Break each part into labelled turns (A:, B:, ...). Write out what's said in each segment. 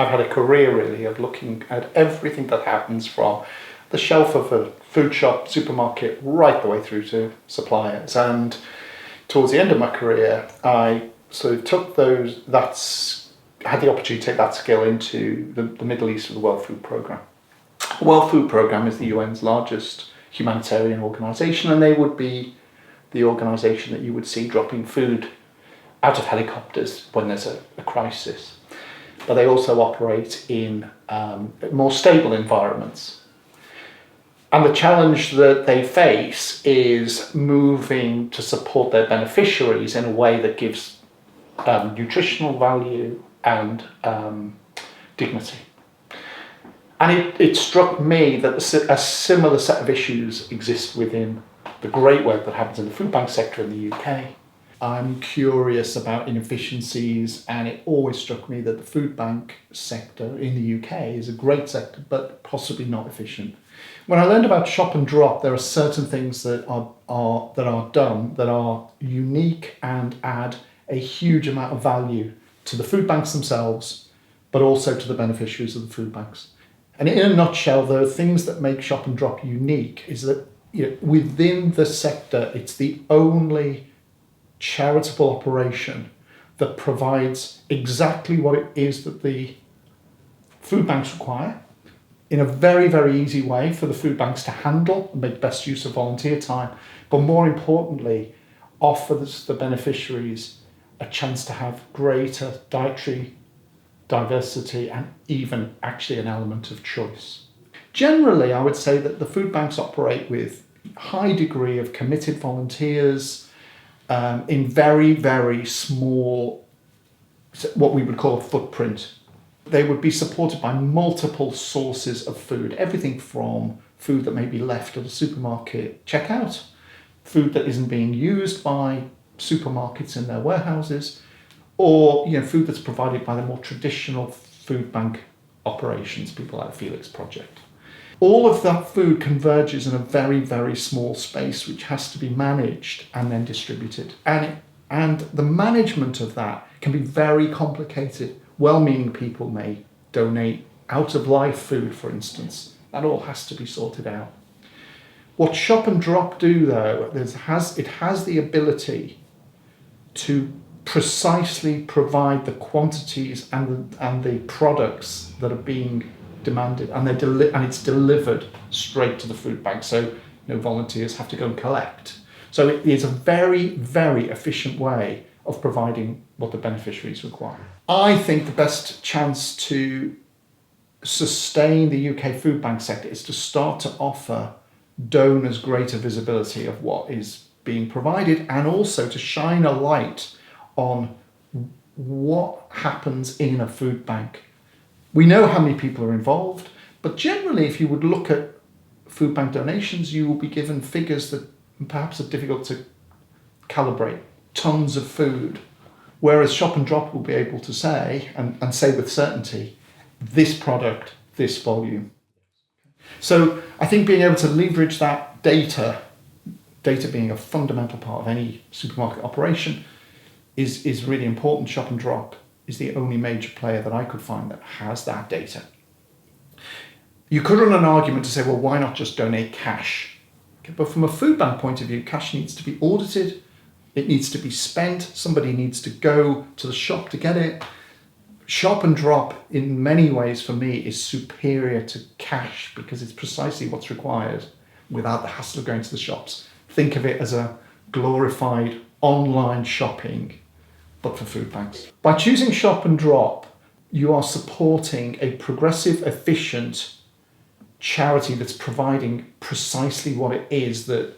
A: I've had a career really of looking at everything that happens from the shelf of a food shop, supermarket, right the way through to suppliers. And towards the end of my career, I sort of took had the opportunity to take that skill into the Middle East with the World Food Programme. The World Food Programme is the UN's largest humanitarian organisation, and they would be the organisation that you would see dropping food out of helicopters when there's a crisis. But they also operate in more stable environments. And the challenge that they face is moving to support their beneficiaries in a way that gives nutritional value and dignity. And it struck me that a similar set of issues exist within the great work that happens in the food bank sector in the UK. I'm curious about inefficiencies, and it always struck me that the food bank sector in the UK is a great sector, but possibly not efficient. When I learned about shop and drop, there are certain things that are done that are unique and add a huge amount of value to the food banks themselves, but also to the beneficiaries of the food banks. And in a nutshell, there are things that make shop and drop unique is that within the sector, it's the only charitable operation that provides exactly what it is that the food banks require in a very, very easy way for the food banks to handle and make best use of volunteer time, but more importantly, offers the beneficiaries a chance to have greater dietary diversity and even actually an element of choice. Generally, I would say that the food banks operate with a high degree of committed volunteers in very, very small, what we would call a footprint. They would be supported by multiple sources of food, everything from food that may be left at a supermarket checkout, food that isn't being used by supermarkets in their warehouses, or food that's provided by the more traditional food bank operations, people like the Felix Project. All of that food converges in a very, very small space which has to be managed and then distributed. And the management of that can be very complicated. Well-meaning people may donate out-of-life food, for instance. That all has to be sorted out. What Shop and Drop do, though, it has the ability to precisely provide the quantities and the products that are being demanded, and it's delivered straight to the food bank, so no volunteers have to go and collect. So it is a very, very efficient way of providing what the beneficiaries require. I think the best chance to sustain the UK food bank sector is to start to offer donors greater visibility of what is being provided, and also to shine a light on what happens in a food bank. We know how many people are involved, but generally if you would look at food bank donations, you will be given figures that perhaps are difficult to calibrate. Tons of food. Whereas Shop and Drop will be able to say, and say with certainty, this product, this volume. So I think being able to leverage that data being a fundamental part of any supermarket operation, is really important. Shop and Drop is the only major player that I could find that has that data. You could run an argument to say, well, why not just donate cash? Okay, but from a food bank point of view, cash needs to be audited, it needs to be spent, somebody needs to go to the shop to get it. Shop and Drop, in many ways for me, is superior to cash because it's precisely what's required without the hassle of going to the shops. Think of it as a glorified online shopping, but for food banks. By choosing Shop and Drop, you are supporting a progressive, efficient charity that's providing precisely what it is that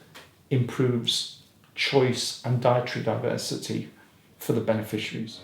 A: improves choice and dietary diversity for the beneficiaries.